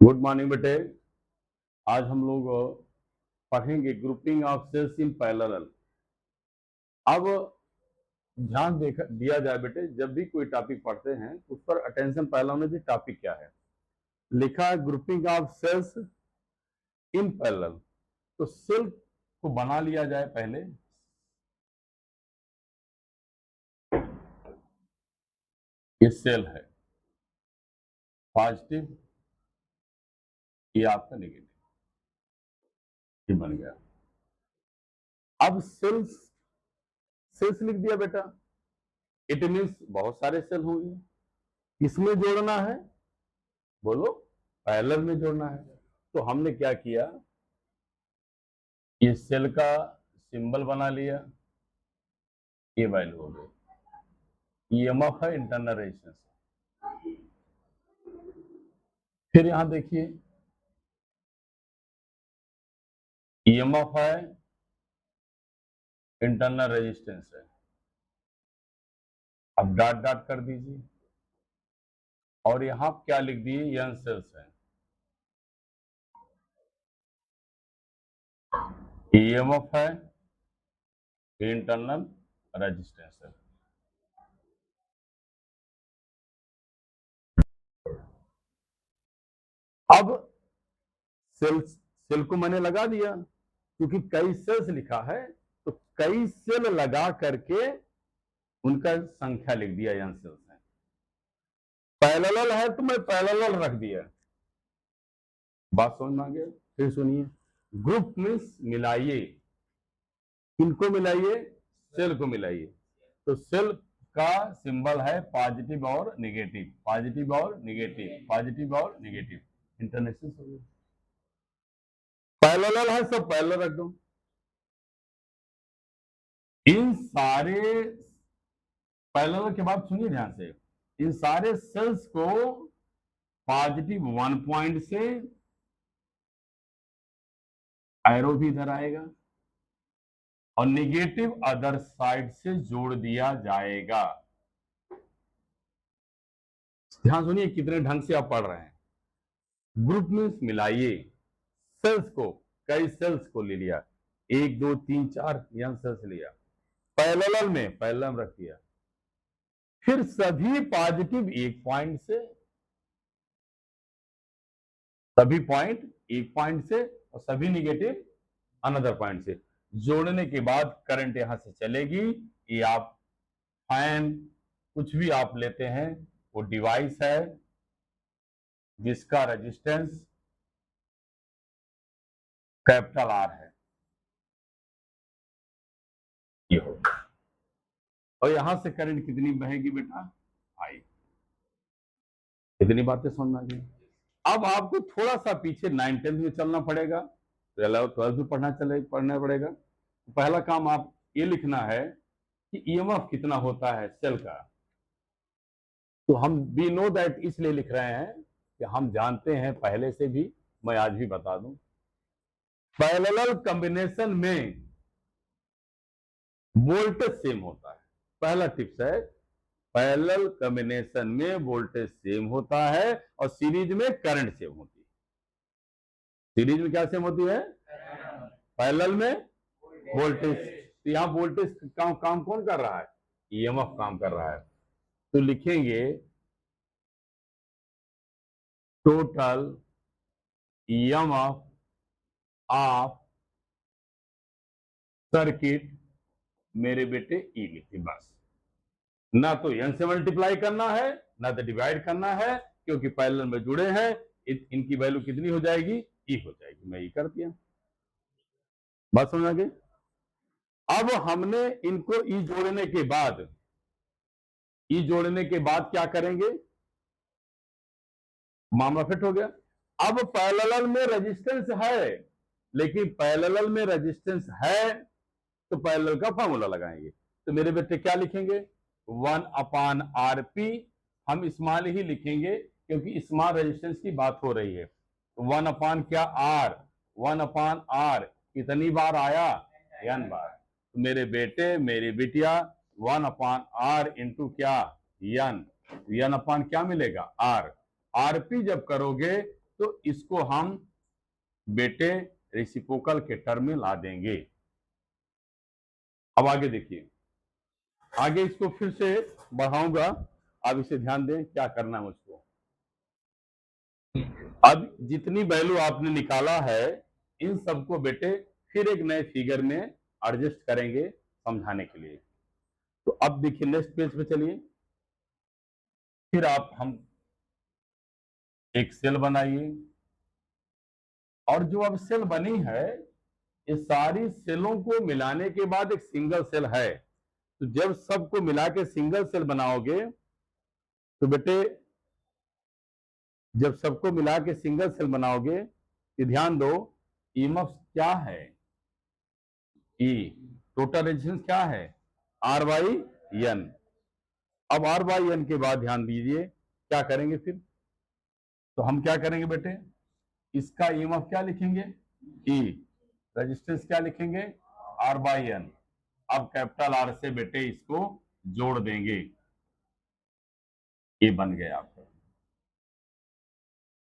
Good morning बेटे। आज हम लोग पढ़ेंगे grouping of cells in parallel. अब ध्यान दिया जाए बेटे, जब भी कोई टॉपिक पढ़ते हैं उस पर अटेंशन पहला होना चाहिए। टॉपिक क्या है? लिखा है grouping of cells in parallel. तो सेल को बना लिया जाए पहले। ये सेल है पॉजिटिव, ये आपका नेगेटिव, ये बन गया। अब सेल्स सेल्स लिख दिया बेटा, इट मीन्स बहुत सारे सेल होंगे। किसमें जोड़ना है? बोलो, पैरेलल में जोड़ना है। तो हमने क्या किया, ये सेल का सिंबल बना लिया, ये वैल्यू हो गई। ईएमएफ है इंटरनल रेजिस्टेंस। फिर यहां देखिए, ईएमएफ है इंटरनल रेजिस्टेंस है। अब डॉट डॉट कर दीजिए और यहां क्या लिख दिए, यन सेल्स है। ईएमएफ है इंटरनल रेजिस्टेंस है। अब सेल को मैंने लगा दिया, क्योंकि कई सेल्स लिखा है तो कई सेल लगा करके उनका संख्या लिख दिया, यन सेल्स है। पैरेलल है तो मैं पैरेलल रख दिया। बात समझ में आ गया? फिर सुनिए, ग्रुप मीन्स मिलाइए। किनको मिलाइए? सेल को मिलाइए। तो सेल का सिंबल है पॉजिटिव और नेगेटिव, पॉजिटिव और नेगेटिव, पॉजिटिव और नेगेटिव। इंटरनेशनल हो गया। पैरेलल है, सब पैरेलल रख दो। इन सारे पैरेलल के बाद सुनिए ध्यान से, इन सारे सेल्स को पॉजिटिव 1 पॉइंट से, एरो भी इधर आएगा, और नेगेटिव अदर साइड से जोड़ दिया जाएगा। ध्यान सुनिए कितने ढंग से आप पढ़ रहे हैं। ग्रुप मीन्स मिलाइए, सेल्स को, कई सेल्स को ले लिया, 1 2 3 4 यहां सेल्स लिया, पैरेलल में रख दिया। फिर सभी पॉजिटिव 1 पॉइंट से, सभी पॉइंट 1 पॉइंट से, और सभी नेगेटिव अनदर पॉइंट से जोड़ने के बाद करंट यहां से चलेगी। ये आप फैन कुछ भी आप लेते हैं, वो डिवाइस है जिसका रेजिस्टेंस कैपिटल आर है, ये हो। और यहां से करंट कितनी बहेगी बेटा? आई। इतनी बातें समझ में आ गई। अब आपको थोड़ा सा पीछे 9 10 में चलना पड़ेगा, 12 भी पढ़ना पड़ेगा। पहला काम आप ये लिखना है कि ईएमएफ कितना होता है सेल का। तो हम वी नो दैट इसलिए लिख रहे हैं कि हम जानते हैं पहले से भी, मैं आज भी बता दूं। पैरेलल कॉम्बिनेशन में वोल्टेज सेम होता है। पहला टिप्स है, पैरेलल कॉम्बिनेशन में वोल्टेज सेम होता है और सीरीज में करंट सेम होती है। सीरीज में क्या सेम होती है? पैरेलल में वोल्टेज। तो यहां वोल्टेज काम कौन कर रहा है? ईएमएफ काम कर रहा है। तो लिखेंगे टोटल ईएमएफ ऑफ सर्किट, मेरे बेटे ई लिखिए बस। ना तो एन से मल्टीप्लाई करना है, ना तो डिवाइड करना है, क्योंकि पैरेलल में जुड़े हैं। इनकी वैल्यू कितनी हो जाएगी? ई हो जाएगी। मैं ई कर दिया। बात समझ आ गई? अब हमने इनको ई जोड़ने के बाद क्या करेंगे? मामला फिट हो गया। अब पैरेलल में रेजिस्टेंस है, लेकिन पैरेलल में रेजिस्टेंस है तो पैरेलल का फॉर्मूला लगाएंगे। तो मेरे बेटे क्या लिखेंगे? 1/RP। हम स्मॉल ही लिखेंगे क्योंकि स्मॉल रेजिस्टेंस की बात हो रही है। 1 क्या? R। 1/R कितनी बार आया? n बार। तो मेरे बेटे मेरी बिटिया 1/R इंटू क्या? n। n अपान क्या मिलेगा? R। RP जब करोगे तो इसको हम बेटे रेसिप्रोकल के टर्म में ला देंगे। अब आगे देखिए, आगे इसको फिर से बढ़ाऊंगा, आप इसे ध्यान दें क्या करना है मुझको। अब जितनी वैल्यू आपने निकाला है इन सबको बेटे फिर एक नए फिगर में एडजस्ट करेंगे समझाने के लिए। तो अब देखिए नेक्स्ट पेज पे चलिए, फिर हम एक सेल बनाइए, और जो अब सेल बनी है ये सारी सेलों को मिलाने के बाद एक सिंगल सेल है। तो जब सबको मिला के सिंगल सेल बनाओगे तो बेटे, जब सबको मिला के सिंगल सेल बनाओगे तो ध्यान दो, ईएमएफ क्या है, ई टोटल रेजिस्टेंस क्या है, आर बाई एन। अब आर बाई एन के बाद ध्यान दीजिए क्या करेंगे फिर, तो हम क्या करेंगे बेटे, इसका ईएमएफ क्या लिखेंगे, ई, रेजिस्टेंस क्या लिखेंगे, आर बाई एन। अब कैपिटल आर से बेटे इसको जोड़ देंगे, ये बन गया आपका।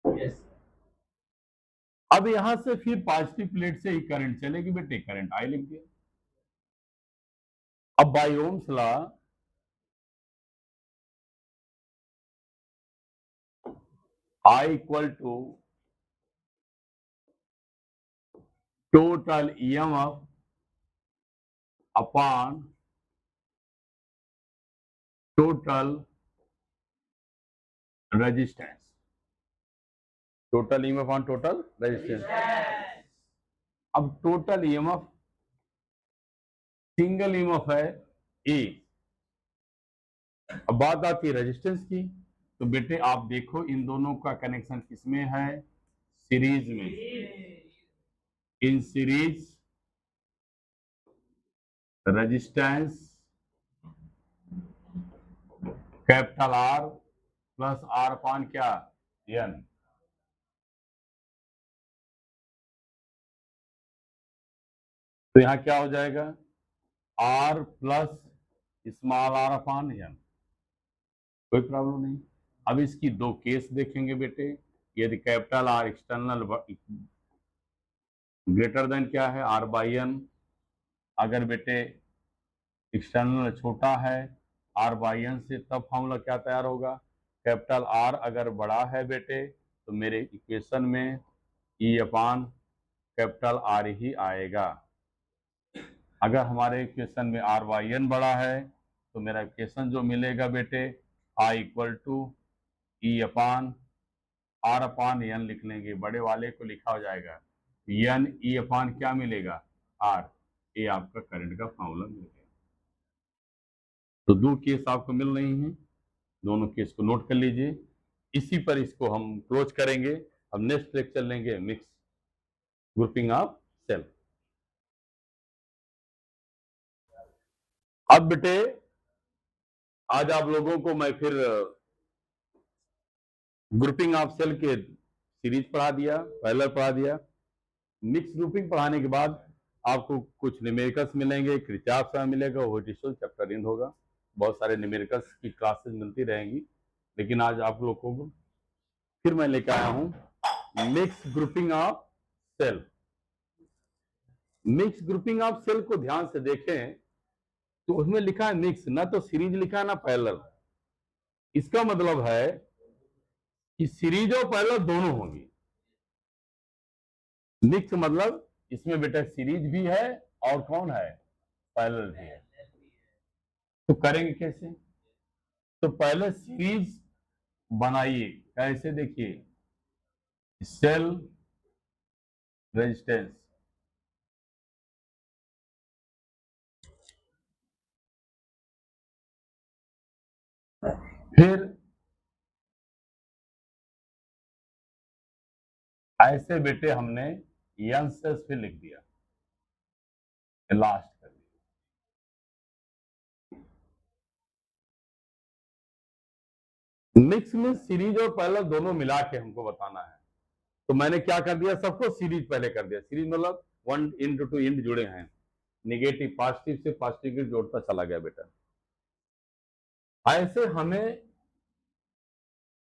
yes. अब यहां से फिर पॉजिटिव प्लेट से ही करंट चलेगी बेटे, करंट आई लिख दिया। अब by Ohm's law I equal to total EMF upon total resistance, total EMF on total resistance. अब टोटल EMF सिंगल EMF है E। अब बात आती है रेजिस्टेंस की, तो बेटे आप देखो इन दोनों का कनेक्शन किसमें है, सीरीज में। In series resistance capital R plus R upon क्या, एन। तो यहां क्या हो जाएगा, R plus small R upon N, कोई प्रॉब्लम नहीं। अब इसकी दो केस देखेंगे बेटे, यदि capital R external greater than क्या है, आर बाई एन, अगर बेटे एक्सटर्नल छोटा है आर बाई एन से, तब फॉर्मूला क्या तैयार होगा, कैपिटल आर अगर बड़ा है बेटे तो मेरे इक्वेशन में ई अपान कैपिटल आर ही आएगा। अगर हमारे इक्वेशन में आर बाई एन बड़ा है तो मेरा इक्वेशन जो मिलेगा बेटे, I equal to E upon R upon N लिख लेंगे, बड़े वाले को लिखा हो जाएगा एन ई अपान क्या मिलेगा, आर। ये आपका करंट का फॉर्मूला मिल गया। तो दो केस आपको मिल रही हैं, दोनों केस को नोट कर लीजिए। इसी पर इसको हम क्लोज करेंगे। अब नेक्स्ट लेक्चर लेंगे मिक्स ग्रुपिंग ऑफ सेल। अब बेटे आज आप लोगों को मैं फिर ग्रुपिंग ऑफ सेल के सीरीज पढ़ा दिया, पैरेलल पढ़ा दिया। मिक्स ग्रुपिंग पढ़ाने के बाद आपको कुछ न्यूमेरिकल्स मिलेंगे, किरचॉफ का मिलेगा, व्होल्टेज चैप्टर एंड होगा। बहुत सारे न्यूमेरिकल्स की क्लासेस मिलती रहेंगी, लेकिन आज आप लोगों को फिर मैं लेकर आया हूं mix grouping of cell. Mix grouping of cell को ध्यान से देखें तो उसमें लिखा है मिक्स, ना तो सीरीज लिखा है ना पैरेलल। इसका मतलब है कि सीरीज और पैरेलल दोनों होंगी। मिक्स मतलब इसमें बेटा सीरीज भी है और कौन है, पैरेलल भी है। तो करेंगे कैसे, तो पहले सीरीज बनाइए, कैसे देखिए, सेल रेजिस्टेंस, फिर ऐसे बेटे हमने एन से फिर लिख दिया, लास्ट कर दिया। मिक्स में सीरीज और पैरेलल दोनों मिला के हमको बताना है, तो मैंने क्या कर दिया, सबको सीरीज पहले कर दिया। सीरीज मतलब 1 इंटू 2 इंट जुड़े हैं, निगेटिव पॉजिटिव से पॉजिटिव जोड़ता चला गया बेटा। ऐसे हमें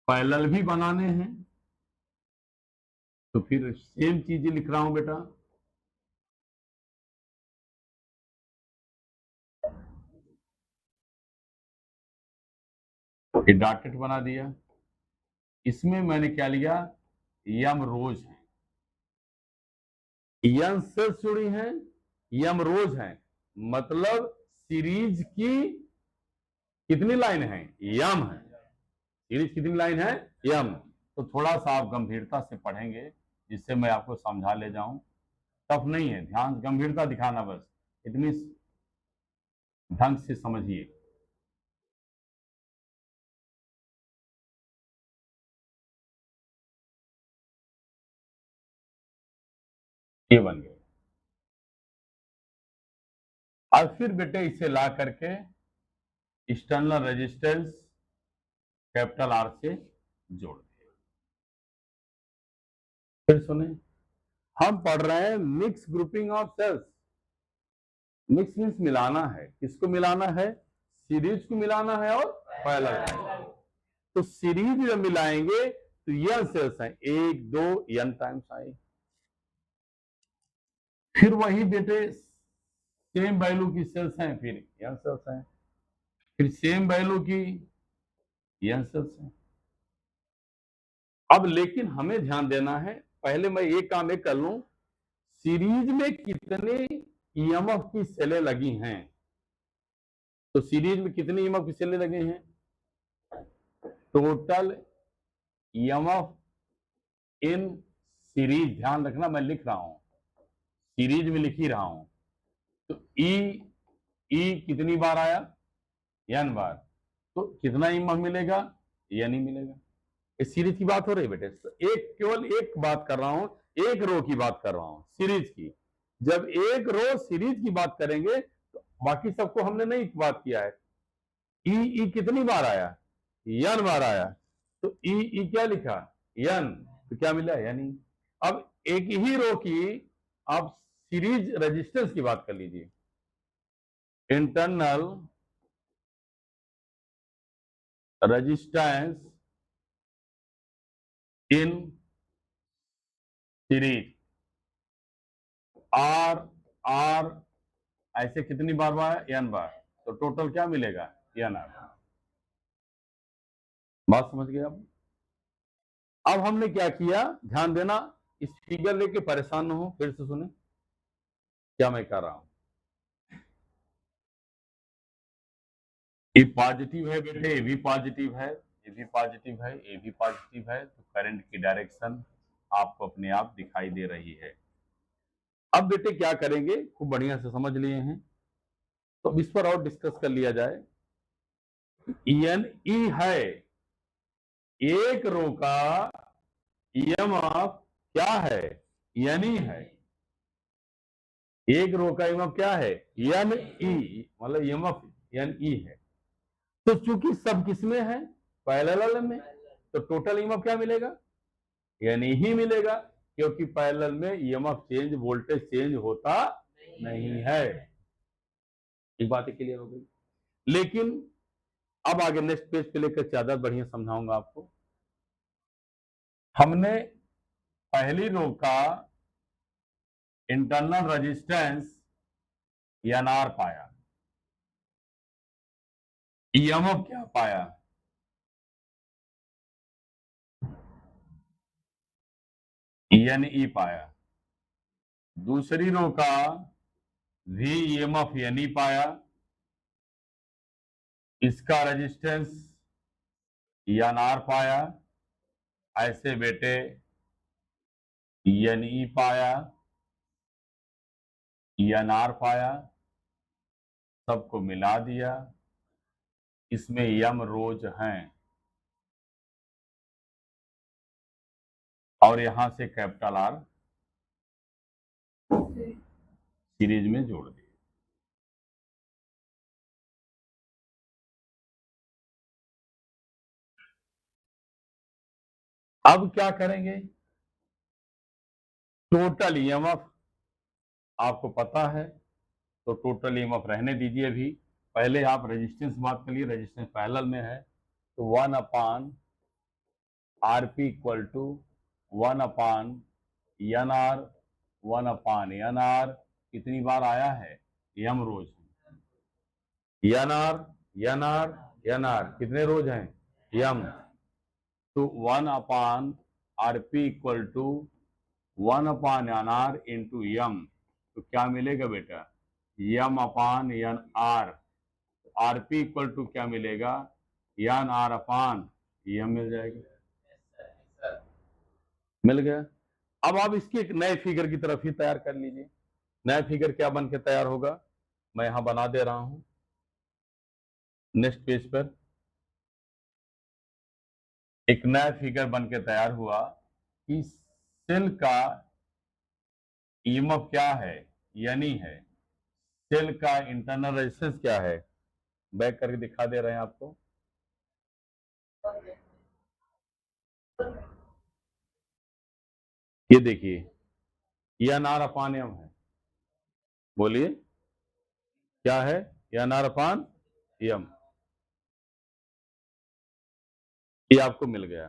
पैरेलल भी बनाने हैं तो फिर सेम चीजें लिख रहा हूं बेटा। ये डॉटेड बना दिया। इसमें मैंने क्या लिया, यम रोज है, यम सेल्स जुड़ी हैं, यम रोज है, मतलब सीरीज की कितनी लाइन है, यम है। सीरीज कितनी लाइन है, यम। तो थोड़ा सा आप गंभीरता से पढ़ेंगे जिससे मैं आपको समझा ले जाऊं। टफ नहीं है, ध्यान गंभीरता दिखाना, बस इतनी ढंग से समझिए। ये बन गया। अब फिर बेटे इसे ला करके एक्सटर्नल रेजिस्टेंस कैपिटल आर से जोड़ दिए। फिर सुने, हम पढ़ रहे हैं mix grouping of cells. Mix means मिलाना है, किसको मिलाना है, सीरीज को मिलाना है और पैरेलल को। तो सीरीज जब मिलाएंगे तो यह सेल्स हैं, 1 2 n टाइम्स आए। फिर वही बेटे सेम वैल्यू की सेल्स हैं, फिर n सेल्स हैं, फिर सेम वैल्यू की n सेल्स हैं। अब लेकिन हमें ध्यान देना है, पहले मैं एक काम एक कर लूं, सीरीज में कितने ईएमएफ की सेलें लगी हैं। तो सीरीज में कितने ईएमएफ की सेलें लगे हैं, टोटल ईएमएफ इन सीरीज, ध्यान रखना मैं लिख रहा हूं, सीरीज में लिख ही रहा हूं। तो ई कितनी बार आया, n बार, तो कितना ईएमएफ मिलेगा, n ही मिलेगा। इस सीरीज की बात हो रही है बेटे, एक केवल एक बात कर रहा हूं, एक रो की बात कर रहा हूं सीरीज की। जब एक रो सीरीज की बात करेंगे तो बाकी सबको हमने नहीं बात किया है। ई कितनी बार आया, n बार आया, तो ई क्या लिखा, n, तो क्या मिला, यानी। अब एक ही रो की आप सीरीज रेजिस्टेंस की बात कर लीजिए, internal resistance in series, R ऐसे कितनी बार आया, n बार, तो टोटल क्या मिलेगा, n आर। बात समझ गए आप। अब हमने क्या किया, ध्यान देना, इस फिगर लेके परेशान न हो, फिर से सुने क्या मैं कर रहा हूं। ये पॉजिटिव है बेटे, ये भी पॉजिटिव है, ये भी पॉजिटिव है, ये भी पॉजिटिव है, तो करंट की डायरेक्शन आपको अपने आप दिखाई दे रही है। अब बेटे क्या करेंगे, खूब बढ़िया से समझ लिए हैं, तो अब इस पर और डिस्कस कर लिया जाए। एन ई है, एक रो का ईएमएफ क्या है, एन ई है, एक रो का ईएमएफ क्या है, एन ई, मतलब ईएमएफ एन ई है। तो चूंकि सब किसमें है, पैरेलल में, तो टोटल ईएमएफ क्या मिलेगा, एन ई ही मिलेगा, क्योंकि पैरेलल में ईएमएफ चेंज, वोल्टेज चेंज होता नहीं है। एक बात क्लियर हो गई। लेकिन अब आगे नेक्स्ट पेज पे लेकर ज्यादा बढ़िया समझाऊंगा आपको। हमने पहली रो का इंटरनल रेजिस्टेंस एन आर पाया, ईएमएफ क्या पाया, एन ई पाया। दूसरी रो का वी ईएमएफ एन ई पाया, इसका रेजिस्टेंस एन आर पाया, ऐसे बेटे एन ई पाया, एन आर पाया, सबको मिला दिया, इसमें यम रोज हैं और यहां से कैपिटल आर सीरीज में जोड़ दिया। अब क्या करेंगे, टोटल ईएमएफ आपको पता है, तो टोटल ईएमएफ रहने दीजिए। अभी पहले आप रेजिस्टेंस बात कर लिए, रेजिस्टेंस पैरेलल में है, तो 1 upon Rp equal to 1 upon N R 1/n r कितनी बार आया है, यम rows N R N R N R कितने रोज हैं, यम। तो 1/rp equal to 1/nr into यम। तो क्या मिलेगा बेटा, m/n r। rp equal to क्या मिलेगा, n r/m मिल जाएगा। मिल गया। अब आप इसकी एक नए फिगर की तरफ ही तैयार कर लीजिए। नया फिगर क्या बन के तैयार होगा, मैं यहां बना दे रहा हूं नेक्स्ट पेज पर। एक नया फिगर बन के तैयार हुआ कि सेल का ईएमएफ क्या है, यानी है सेल का इंटरनल रेजिस्टेंस क्या है। बैक करके दिखा दे रहे हैं आपको। ये देखिए, एन r/m है। बोलिए क्या है, एन r/m। ये आपको मिल गया।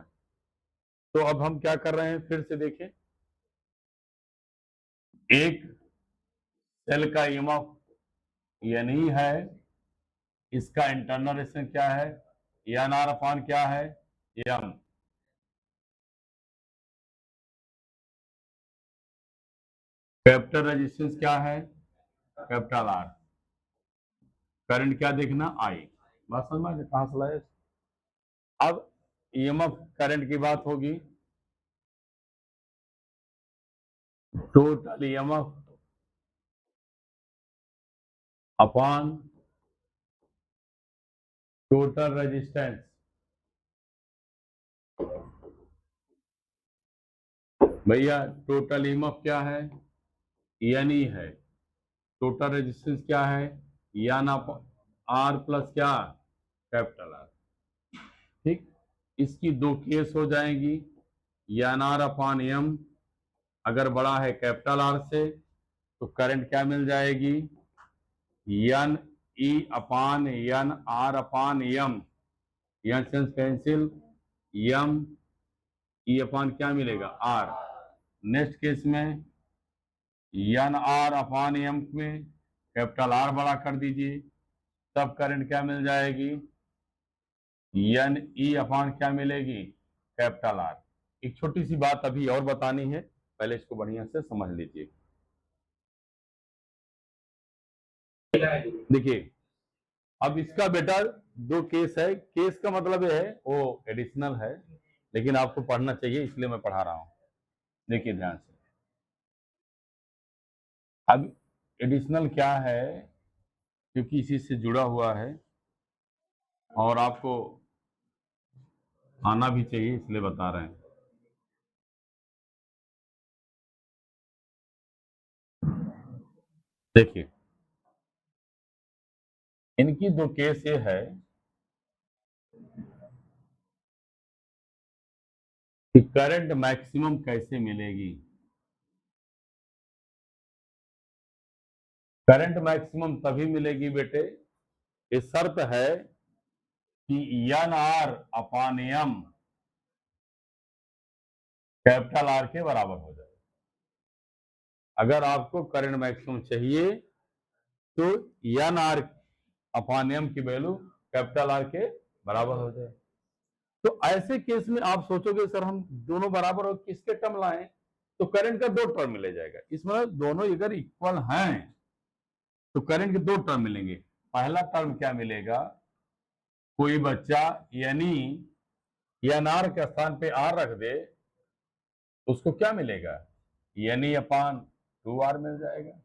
तो अब हम क्या कर रहे हैं, फिर से देखें। एक सेल का ईएमएफ यानी है, इसका इंटरनल रेजिस्टेंस क्या है, एन r/, क्या है, एम। कैपिटल रेजिस्टेंस क्या है, कैपिटल आर। करंट क्या देखना, आई। बात समझ में कहां से लाए। अब ईएमएफ करंट की बात होगी, total EMF upon total resistance. भैया टोटल ईएमएफ क्या है, एन ई है। टोटल रेजिस्टेंस क्या है, एन आर प्लस क्या, कैपिटल आर। ठीक, इसकी दो केस हो जाएंगी। एन r/m अगर बड़ा है कैपिटल आर से तो करंट क्या मिल जाएगी, एन ई/एन r/m। यन सेंस कैंसिल, यम ई/ क्या मिलेगा, आर। नेक्स्ट केस में एन r/m में कैपिटल आर बड़ा कर दीजिए, तब करंट क्या मिल जाएगी, एन ई/ क्या मिलेगी, कैपिटल आर। एक छोटी सी बात अभी और बतानी है, पहले इसको बढ़िया से समझ लीजिए। देखिए, अब इसका बेटा दो केस है। केस का मतलब है वो एडिशनल है, लेकिन आपको पढ़ना चाहिए इसलिए मैं पढ़ा रहा हूं। देखिए ध्यान से। अब एडिशनल क्या है, क्योंकि इसी से जुड़ा हुआ है और आपको आना भी चाहिए इसलिए बता रहे हैं। देखिए, इनकी दो केस ये है कि करंट मैक्सिमम कैसे मिलेगी। करंट मैक्सिमम तभी मिलेगी बेटे, ये शर्त है कि एन r/m कैपिटल आर के बराबर हो जाए। अगर आपको करंट मैक्सिमम चाहिए तो एन r/m की वैल्यू कैपिटल आर के बराबर हो जाए। तो ऐसे केस में आप सोचोगे सर हम दोनों बराबर हो किसके टर्म लाएं, तो करंट का दो टर्म मिल जाएगा। इसमें दोनों अगर इक्वल हैं तो करंट के दो टर्म मिलेंगे। पहला टर्म क्या मिलेगा, कोई बच्चा यानी एन आर के स्थान पे आर रख दे, उसको क्या मिलेगा, NE/2R मिल जाएगा।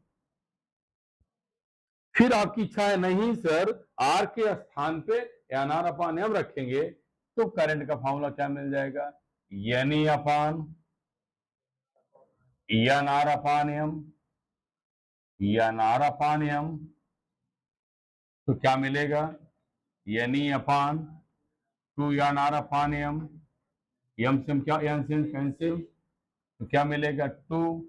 फिर आपकी इच्छा है नहीं सर आर के स्थान पे एन r/m रखेंगे, तो करंट का फॉर्मूला क्या मिल जाएगा, NE/एन r/m। एन r/m तो क्या मिलेगा, NE/2 एन r/m। एम से क्या, एन से कैंसिल, तो क्या मिलेगा, 2।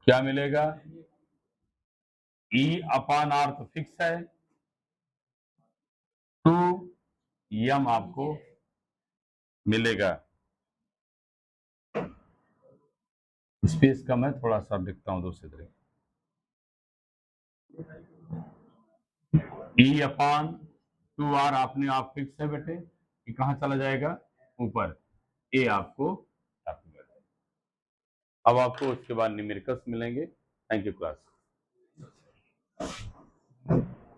क्या मिलेगा, E/R तो फिक्स है, 2 एम आपको मिलेगा। स्पेस कम है, थोड़ा सा लिखता हूं दूसरे तरीके। ई अपॉन 2r आपने आप फिक्स है बेटे कि कहां चला जाएगा ऊपर, ए आपको अब आपको उसके बाद न्यूमेरिकल्स मिलेंगे। Thank you class.